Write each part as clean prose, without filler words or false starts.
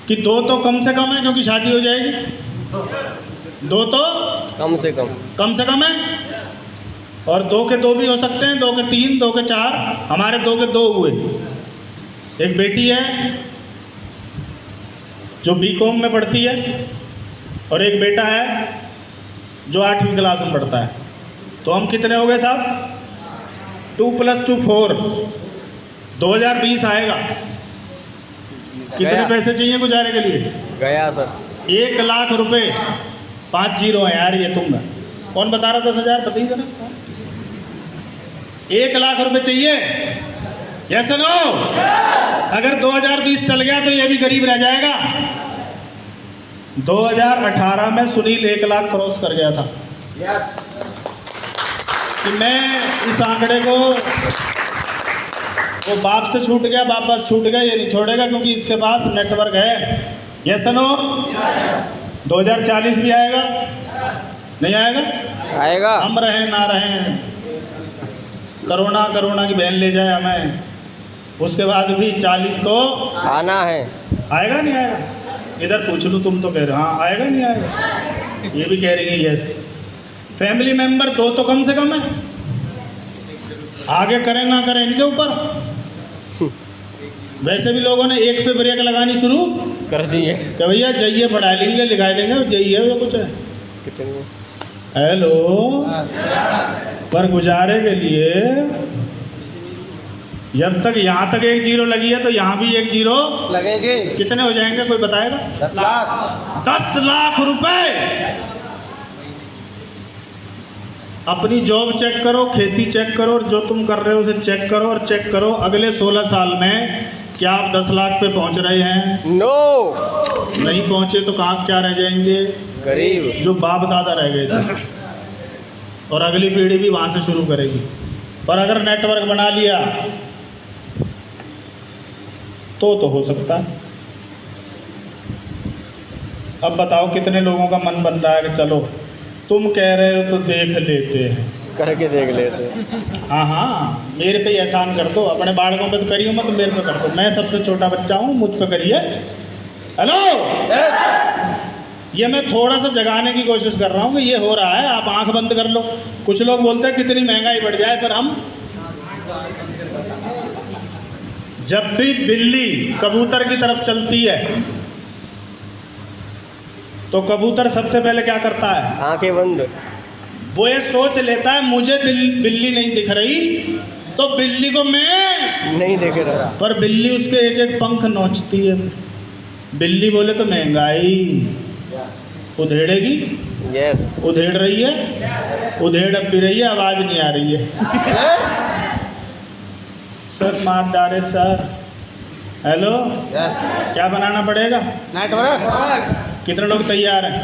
कि 2 तो कम से कम है क्योंकि शादी हो जाएगी, 2 तो कम से कम है, और 2 के 2 भी हो सकते हैं, 2 के 3, 2 के 4, हमारे 2 के 2 हुए। एक बेटी है जो बीकॉम में पढ़ती है और एक बेटा है जो 8वीं क्लास में पढ़ता है। तो हम कितने हो गए साहब? 2 + 2 4। 2020 आएगा, कितने पैसे चाहिए गुजारे के लिए? गया सर 1 लाख रुपए। 5 जीरो है यार, ये तुम है। कौन बता रहा? 10,000 बताइए जरा। 1 लाख रुपए चाहिए, यस नो? अगर 2020 चल गया तो ये भी गरीब रह जाएगा। 2018 में सुनील 1 लाख क्रॉस कर गया था। यस। कि मैं इस आंकड़े को, वो बाप से छूट गया, बाप बस छूट गया, ये नहीं छोड़ेगा क्योंकि इसके पास नेटवर्क है। Yes no? 2040 भी आएगा, नहीं आएगा? आएगा। हम रहें ना रहें, कोरोना की बहन ले जाए हमें, उसके बाद भी 40 तो आना है। आएगा नहीं आएगा? इधर पूछ लूँ, तुम तो कह रहे हो हाँ आएगा नहीं आएगा, ये भी कह रही है यस। फैमिली मेंबर 2 तो कम से कम है, आगे करें ना करें इनके ऊपर। वैसे भी लोगों ने 1 पे ब्रेक लगानी शुरू कर दिए। कि भैया जाइए पढ़ा लेंगे, लिखा देंगे, जाइए वो कुछ है। कितने? हेलो, पर गुजारे के लिए जब तक यहाँ तक 1 जीरो लगी है तो यहाँ भी 1 जीरो लगेंगे। कितने हो जाएंगे कोई बताएगा? 10 लाख। 10 लाख रुपए। अपनी जॉब चेक करो, खेती चेक करो, और जो तुम कर रहे हो उसे चेक करो, और चेक करो अगले 16 साल में क्या आप 10 लाख पे पहुंच रहे हैं? नो। नहीं पहुंचे तो कहाँ क्या रह जाएंगे? गरीब। जो बाप दादा रह गए थे, और अगली पीढ़ी भी वहाँ से शुरू करेगी। और अगर नेटवर्क बना लिया तो हो सकता है। अब बताओ कितने लोगों का मन बन रहा है कि चलो तुम कह रहे हो तो देख लेते हैं, करके देख लेते। हाँ हाँ मेरे पे एहसान कर दो, अपने बालकों पे तो करियो मत, मेरे पे कर दो। मैं सबसे छोटा बच्चा हूँ, मुझ पे करिए। हेलो, ये मैं थोड़ा सा जगाने की कोशिश कर रहा हूँ कि ये हो रहा है, आप आंख बंद कर लो। कुछ लोग बोलते हैं कितनी महंगाई बढ़ जाए, पर हम जब भी बिल्ली कबूतर की तरफ चलती है तो कबूतर सबसे पहले क्या करता है? आंखें बंद। वो ये सोच लेता है मुझे बिल्ली नहीं दिख रही तो बिल्ली को मैं नहीं देख रहा। पर बिल्ली उसके एक एक पंख नोचती है। बिल्ली बोले तो महंगाई उधेड़ेगी। यस। उधेड़ रही है, उधेड़ अब भी रही है, आवाज नहीं आ रही है। सर मार डाले सर। Hello, yes. क्या बनाना पड़ेगा? नेटवर्क। कितने लोग तैयार हैं?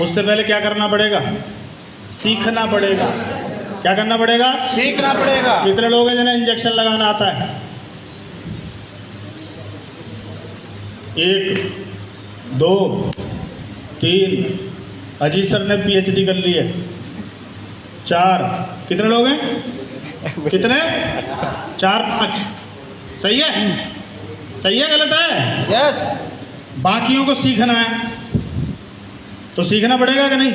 उससे पहले क्या करना पड़ेगा? सीखना पड़ेगा। क्या करना पड़ेगा? सीखना पड़ेगा। कितने लोग हैं जिन्हें इंजेक्शन लगाना आता है? 1 2 3, अजीत सर ने PhD कर ली है। 4, कितने लोग हैं? कितने? 4 5, सही है? सही है गलत है? यस। बाकियों को सीखना है तो सीखना पड़ेगा कि नहीं?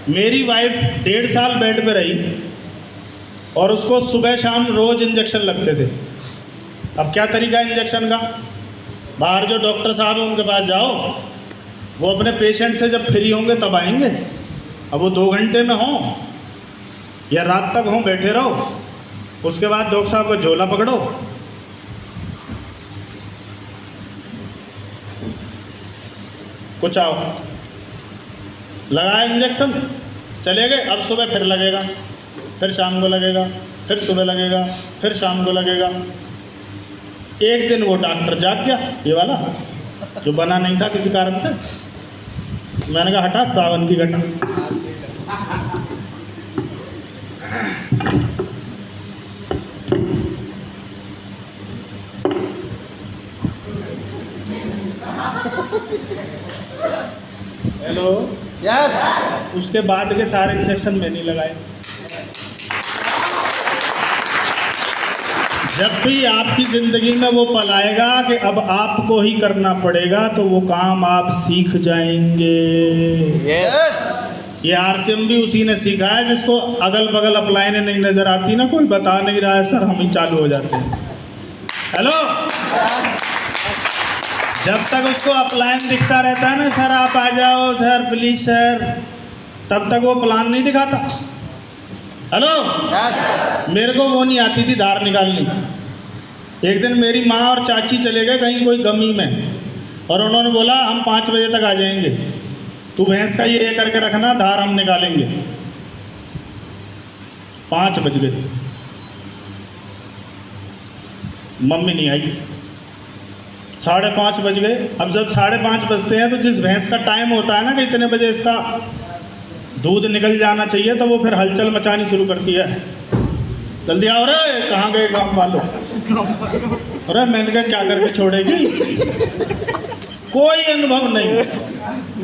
मेरी वाइफ 1.5 साल बेड पे रही और उसको सुबह शाम रोज इंजेक्शन लगते थे। अब क्या तरीका है इंजेक्शन का? बाहर जो डॉक्टर साहब हैं उनके पास जाओ, वो अपने पेशेंट से जब फ्री होंगे तब आएंगे। अब वो 2 घंटे में हों या रात तक हों, बैठे रहो, उसके बाद डॉक्टर साहब का झोला पकड़ो, कुछ आओ, लगाया इंजेक्शन, चले गए। अब सुबह फिर लगेगा, फिर शाम को लगेगा, फिर सुबह लगेगा, फिर शाम को लगेगा। एक दिन वो डॉक्टर जाग गया, ये वाला जो बना नहीं था किसी कारण से। मैंने कहा हटा, सावन की घटा। Hello, yes. उसके बाद के सारे इंजेक्शन मैंने लगाए। जब भी आपकी ज़िंदगी में वो पल आएगा कि अब आपको ही करना पड़ेगा, तो वो काम आप सीख जाएंगे। यस ये आरसीएम भी उसी ने सीखा है जिसको अगल बगल अप्लाइने नहीं नज़र आती ना, कोई बता नहीं रहा है सर, हम ही चालू हो जाते हैं। हेलो, जब तक उसको अप्लाइन दिखता रहता है ना, सर आप आ जाओ सर प्लीज सर, तब तक वो प्लान नहीं दिखाता। हेलो, मेरे को वो नहीं आती थी धार निकालनी। एक दिन मेरी माँ और चाची चले गए कहीं कोई गमी में, और उन्होंने बोला हम 5 बजे तक आ जाएंगे, तू भैंस का ये करके रखना, धार हम निकालेंगे। 5 बज गए, मम्मी नहीं आई। 5:30 बज गए। अब जब 5:30 बजते हैं तो जिस भैंस का टाइम होता है ना कि इतने बजे इसका दूध निकल जाना चाहिए, तो वो फिर हलचल मचानी शुरू करती है, जल्दी आओ रे, कहाँ गए गाँव वालों। अरे मैंने कहा क्या करके छोड़ेगी, कोई अनुभव नहीं,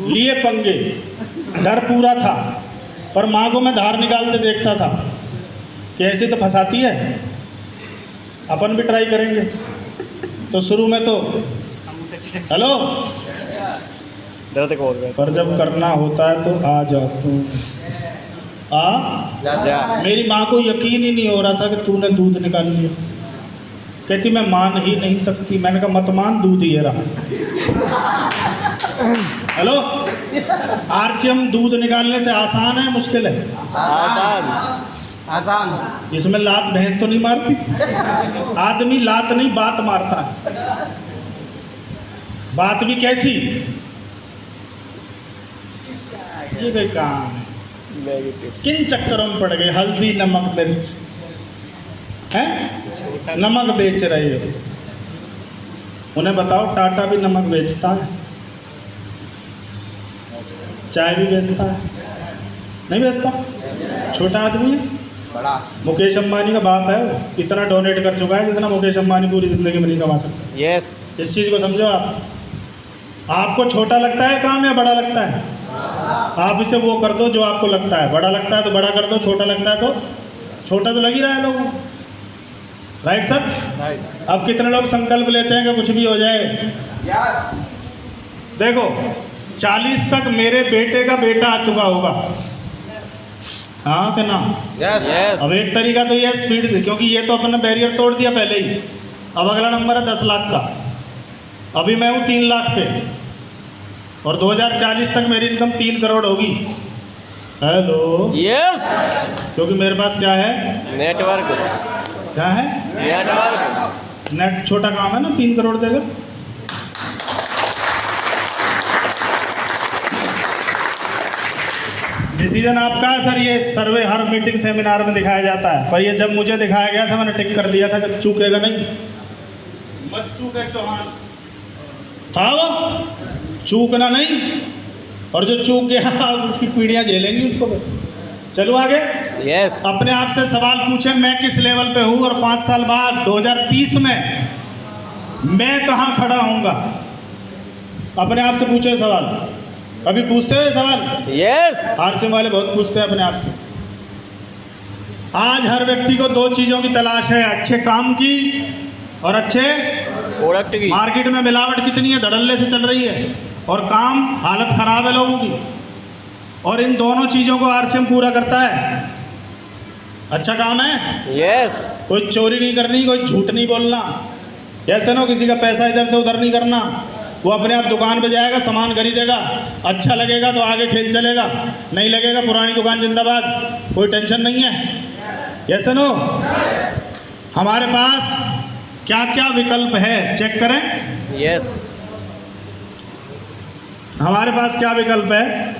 लिए पंगे, डर पूरा था। पर माँ को मैं धार निकालते देखता था कि ऐसे तो फंसाती है, अपन भी ट्राई करेंगे। तो शुरू में तो हेलो, दर्द को पर जब करना होता है तो आ जाता हूँ। जा मेरी माँ को यकीन ही नहीं हो रहा था कि तूने दूध निकाल लिया। कहती मैं मान ही नहीं सकती। मैंने कहा मत मान, दूध ही है रहा। हेलो, आरसीएम दूध निकालने से आसान है मुश्किल है? आसान। इसमें लात भैंस तो नहीं मारती, आदमी लात नहीं बात मारता है। बात भी कैसी, ये कोई काम है? किन चक्करों में पड़ गए? हल्दी नमक मिर्च है, नमक बेच रहे हो। उन्हें बताओ टाटा भी नमक बेचता है, चाय भी बेचता है, नहीं बेचता? छोटा आदमी है, बड़ा मुकेश अंबानी का बाप है वो, इतना डोनेट कर चुका है जितना मुकेश अंबानी पूरी जिंदगी में नहीं कमा सकता। यस इस चीज़ को समझो आप। आपको छोटा लगता है काम या बड़ा लगता है? आप इसे वो कर दो जो आपको लगता है बड़ा लगता है तो बड़ा कर दो, छोटा लगता है तो छोटा तो लग ही रहा है लोगों को। Right sir? अब कितने लोग संकल्प लेते हैं कि कुछ भी हो जाए? यस। देखो 40 तक मेरे बेटे का बेटा आ चुका होगा, हाँ कि ना? यस। यस अब एक तरीका तो ये स्पीड से, क्योंकि ये तो अपने बैरियर तोड़ दिया पहले ही। अब अगला नंबर है 10 लाख का, अभी मैं हूँ 3 लाख पे, और 2040 तक मेरी इनकम 3 करोड़ होगी। हेलो, यस क्योंकि मेरे पास क्या है? नेटवर्क क्या है? नेटवर्क नेट छोटा काम है ना, 3 करोड़ देगा। डिसीजन आपका है सर। ये सर्वे हर मीटिंग सेमिनार में दिखाया जाता है, पर ये जब मुझे दिखाया गया था मैंने टिक कर लिया था कि चूकेगा नहीं। मत चूके चौहान, था वो, चूकना नहीं, और जो चूक गया उसकी पीढ़ियां झेलेंगी उसको। चलो आगे। यस अपने आप से सवाल पूछे मैं किस लेवल पे हूँ, और 5 साल बाद 2030 में मैं कहाँ खड़ा होऊंगा। अपने आप से पूछे सवाल। अभी पूछते हो सवाल? यस आरसीएम वाले बहुत पूछते हैं अपने आप से। आज हर व्यक्ति को 2 चीज़ों की तलाश है, अच्छे काम की और अच्छे प्रोडक्ट की। मार्केट में मिलावट कितनी है, धड़ल्ले से चल रही है, और काम हालत खराब है लोगों की, और इन दोनों चीज़ों को आरसीएम पूरा करता है। अच्छा काम है। यस कोई चोरी नहीं करनी, कोई झूठ नहीं बोलना, ऐसे ना किसी का पैसा इधर से उधर नहीं करना। वो अपने आप दुकान पे जाएगा, सामान खरीदेगा, अच्छा लगेगा तो आगे खेल चलेगा, नहीं लगेगा पुरानी दुकान जिंदाबाद, कोई टेंशन नहीं है। ऐसे नो, हमारे पास क्या क्या विकल्प है चेक करें। यस हमारे पास क्या विकल्प है?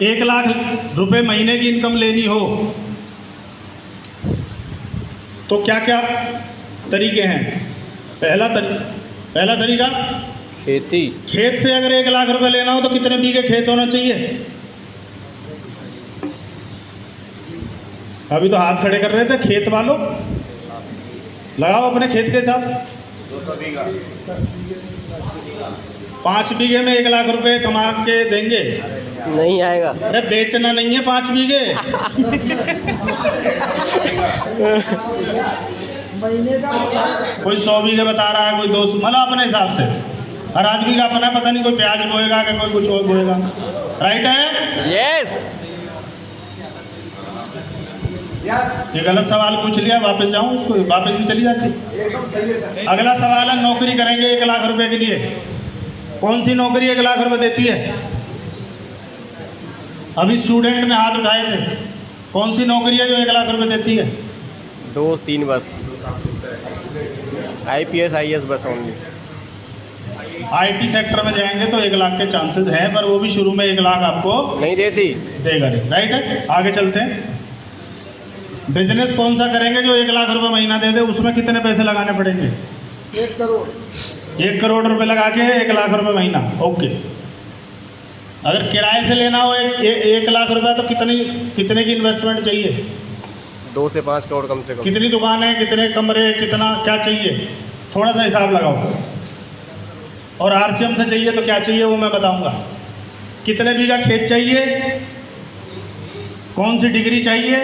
1 लाख रुपए महीने की इनकम लेनी हो तो क्या क्या तरीके हैं? पहला तरीका, खेती। खेत से अगर 1 लाख रुपए लेना हो तो कितने बीघे खेत होना चाहिए? अभी तो हाथ खड़े कर रहे थे खेत वालों, लगाओ अपने खेत के साथ। 5 बीघे में 1 लाख रुपए कमा के देंगे? नहीं आएगा। अरे बेचना नहीं है 5 बीघे। कोई 100 बीघे बता रहा है, कोई 200, मतलब अपने हिसाब से। हर आदमी का अपना, पता नहीं कोई प्याज बोएगा कि कोई कुछ और बोएगा। राइट है? यस। ये गलत सवाल पूछ लिया, वापस जाऊं उसको, वापस भी चली जाती। अगला सवाल है, नौकरी करेंगे 1 लाख रुपए के लिए, कौन सी नौकरी 1 लाख रुपए देती है? अभी स्टूडेंट ने हाथ उठाए थे, कौन सी नौकरी है जो 1 लाख रुपए देती है? 2-3 बस। IPS IAS बस ओनली। IT सेक्टर में जाएंगे तो 1 लाख के चांसेस हैं, पर वो भी शुरू में 1 लाख आपको नहीं देती। देगा नहीं। राइट है? आगे चलते हैं। बिजनेस कौन सा करेंगे जो 1 लाख रुपए महीना दे दे? उसमें कितने पैसे लगाने पड़ेंगे? 1 करोड़। 1 करोड़ रुपए लगा के 1 लाख रुपए महीना। ओके। अगर किराए से लेना हो 1 लाख रुपए तो कितने की इन्वेस्टमेंट चाहिए? 2 से 5 करोड़ कम से कम। कितनी दुकानें, कितने कमरे, कितना क्या चाहिए? थोड़ा सा हिसाब लगाओ। और RCM से चाहिए तो क्या चाहिए वो मैं बताऊंगा। कितने बीघा खेत चाहिए, कौन सी डिग्री चाहिए,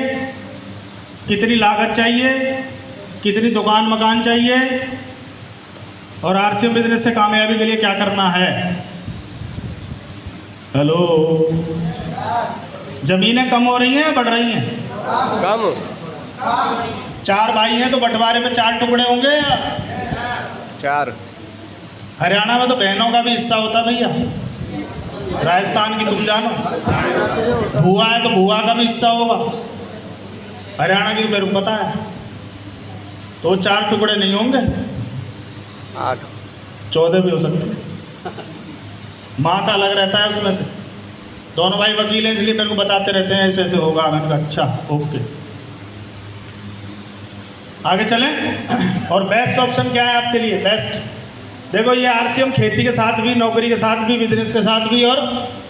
कितनी लागत चाहिए, कितनी दुकान मकान चाहिए, और RCM बिजनेस से कामयाबी के लिए क्या करना है। हेलो, जमीनें कम हो रही हैं बढ़ रही हैं? कम। 4 भाई हैं तो बंटवारे में 4 टुकड़े होंगे या? 4। हरियाणा में तो बहनों का भी हिस्सा होता है भैया, राजस्थान की तुम जानो। भुआ है तो भुआ का भी हिस्सा होगा, हरियाणा की मेरे को पता है। तो 4 टुकड़े नहीं होंगे, 8। 14 भी हो सकते हैं। माँ का अलग रहता है उसमें से। दोनों भाई वकील हैं इसलिए मेरे को बताते रहते हैं ऐसे ऐसे होगा। मैंने कहा अच्छा ओके। आगे चलें। और बेस्ट ऑप्शन क्या है आपके लिए? बेस्ट देखो, ये RCM खेती के साथ भी, नौकरी के साथ भी, बिजनेस के साथ भी, और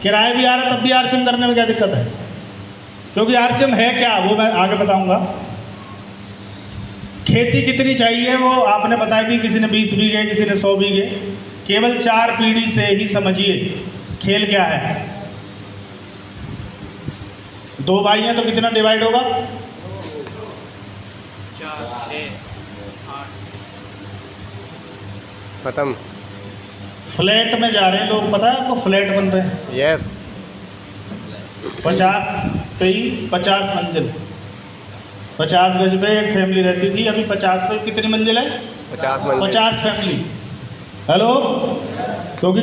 किराए भी आ रहा है तब भी RCM करने में क्या दिक्कत है? क्योंकि RCM है क्या वो मैं आगे बताऊंगा। खेती कितनी चाहिए वो आपने बताई थी, किसी ने 20 बीघे, किसी ने 100 बीघे। केवल 4 पीढ़ी से ही समझिए खेल क्या है। 2 भाई हैं तो कितना डिवाइड होगा? 4, 6, 8। खत्म। फ्लैट में जा रहे हैं लोग, पता है आपको? फ्लैट बन रहे हैं। यस। 50 मंजिल, 50 गज पे एक फैमिली रहती थी। अभी 50 पे कितनी मंजिल है? 50 मंजिल। 50 फैमिली। हेलो, क्योंकि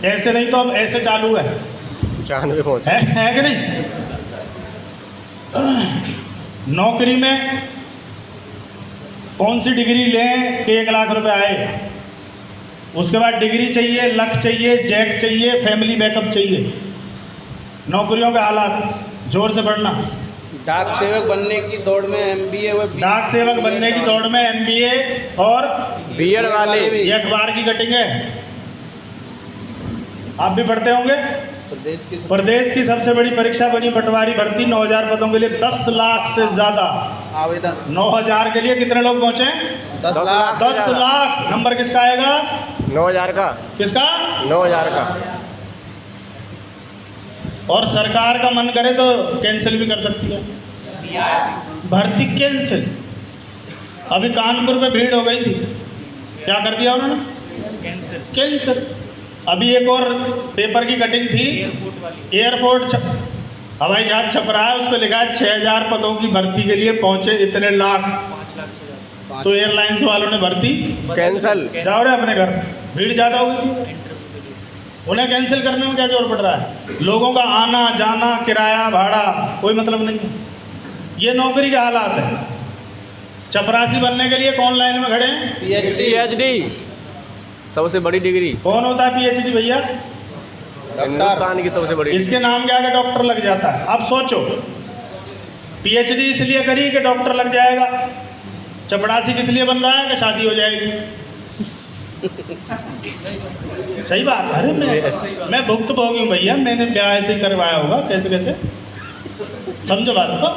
ऐसे नहीं तो अब ऐसे चालू है, चांद पे पहुंचे। है कि नहीं? नौकरी में कौन सी डिग्री लें कि 1 लाख रुपए आए? उसके बाद डिग्री चाहिए, लक चाहिए, जैक चाहिए, फैमिली बैकअप चाहिए। नौकरियों के हालात, जोर से पढ़ना। डाक सेवक बनने की दौड़ में MBA व डाक सेवक बनने की दौड़ में MBA और बीएड वाले भी। ये अखबार की कटिंग है, आप भी पढ़ते होंगे। प्रदेश की सबसे बड़ी परीक्षा बनी पटवारी भर्ती, 9000 पदों के लिए 10 लाख से ज्यादा आवेदन। 9000 के लिए कितने लोग पहुंचे? 10 लाख। 10 लाख। नंबर किसका आएगा? 9000 का। किसका? 9000 का। और सरकार का मन करे तो कैंसिल भी कर सकती है भर्ती। कैंसिल। अभी कानपुर में भीड़ हो गई थी, क्या कर दिया उन्होंने? कैंसिल। अभी एक और पेपर की कटिंग थी, एयरपोर्ट हवाई जहाज छप रहा है, उस पर लिखा है 6000 पदों की भर्ती के लिए पहुंचे इतने लाख। तो एयरलाइंस वालों ने भर्ती कैंसिल। जाओ रे अपने घर, भीड़ ज़्यादा हो गई थी। उन्हें कैंसिल करने में क्या जोर पड़ रहा है? लोगों का आना जाना, किराया भाड़ा कोई मतलब नहीं है। ये नौकरी के हालात है। चपरासी बनने के लिए कौन लाइन में खड़े हैं? PhD सबसे बड़ी डिग्री। कौन होता है PhD भैया? हिंदुस्तान की सबसे बड़ी। इसके नाम के आगे डॉक्टर लग जाता है। अब सोचो, PhD इसलिए करी कि डॉक्टर लग जाएगा, चपरासी किस लिए बन रहा है कि शादी हो जाएगी। सही बात। अरे मैं भुक्तभोगी हूँ भैया, मैंने ब्याह ऐसे ही करवाया होगा, कैसे कैसे, समझो बात को।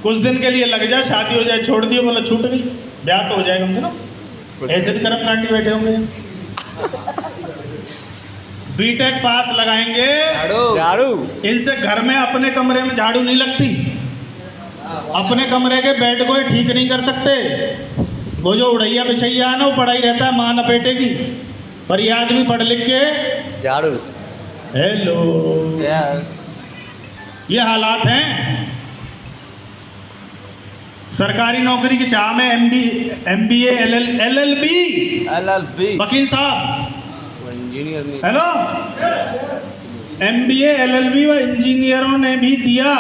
कुछ दिन के लिए लग जाए, शादी हो जाए, छोड़ दिए, बोला छूट गई, ब्याह तो हो जाएगा मुझे ना। ऐसे भी कर्म कांडी बैठे होंगे। बीटेक पास लगाएंगे झाड़ू। इनसे घर में अपने कमरे में झाड़ू नहीं लगती। अपने कमरे के बेड को ही ठीक नहीं कर सकते। वो जो उड़ैया बिछैया है ना, वो पड़ा ही रहता है, माँ लपेटेगी। पर ये आदमी पढ़ लिख के, झाड़ू। हेलो, ये हालात हैं। सरकारी नौकरी की चाह में MBA LLB LLB वकील साहब, इंजीनियर नहीं। हेलो, MBA LLB व इंजीनियरों ने भी दिया।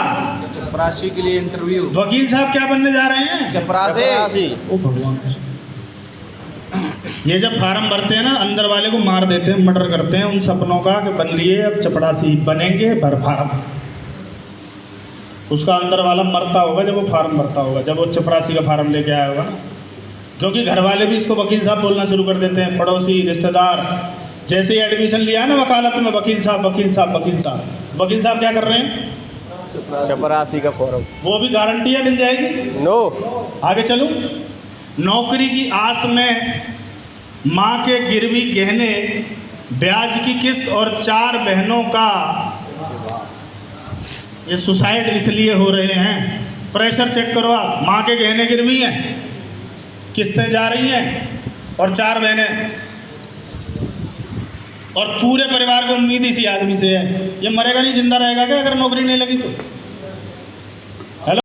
चपरासी के लिए इंटरव्यू। वकील साहब क्या बनने जा रहे हैं? चपरासी। ओ भगवान, ये जब फार्म भरते हैं ना, अंदर वाले को मार देते हैं, मर्डर करते हैं उन सपनों का कि बन लिए अब चपड़ासी बनेंगे, भर फार्म। उसका अंदर वाला मरता होगा जब वो फार्म भरता होगा, जब वो चपरासी का फार्म लेके आया होगा ना। क्योंकि घर वाले भी इसको वकील साहब बोलना शुरू कर देते हैं, पड़ोसी, रिश्तेदार। जैसे ही एडमिशन लिया है ना वकालत में, वकील साहब, वकील साहब, वकील साहब। वकील साहब क्या कर रहे हैं? चपरासी का फॉर्म। वो भी गारंटी है मिल जाएगी? नो। आगे चलूं। नौकरी की आस में माँ के गिरवी गहने, ब्याज की किस्त और 4 बहनों का ये सुसाइड इसलिए हो रहे हैं। प्रेशर चेक करो आप, माँ के गहने गिरवी हैं, किस्तें जा रही हैं और 4 बहनें, और पूरे परिवार को उम्मीद इसी आदमी से है। ये मरेगा नहीं, जिंदा रहेगा क्या अगर नौकरी नहीं लगी तो?